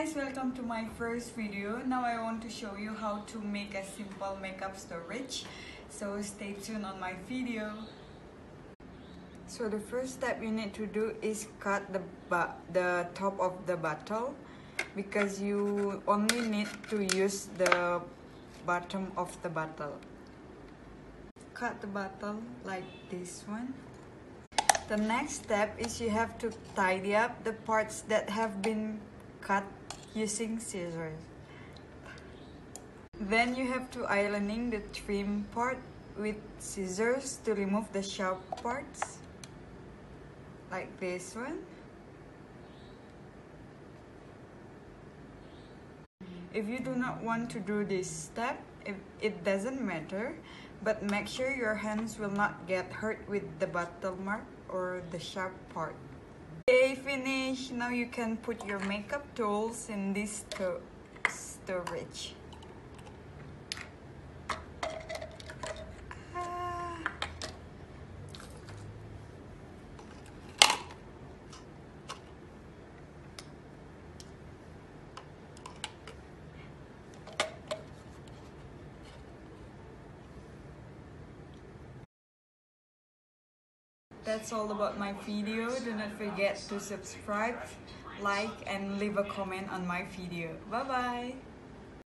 guys, welcome to my first video. Now I want to show you how to make a simple makeup storage. So stay tuned on my video. So the first step you need to do is cut the top of the bottle, because you only need to use the bottom of the bottle. Cut the bottle like this one. The next step is you have to tidy up the parts that have been cut using scissors. Then you have to ironing the trim part with scissors to remove the sharp parts, like this one. If you do not want to do this step, it doesn't matter, but make sure your hands will not get hurt with the bottle mark or the sharp part. Okay, finished. Now you can put your makeup tools in this storage. That's all about my video. Do not forget to subscribe, like, and leave a comment on my video. Bye bye.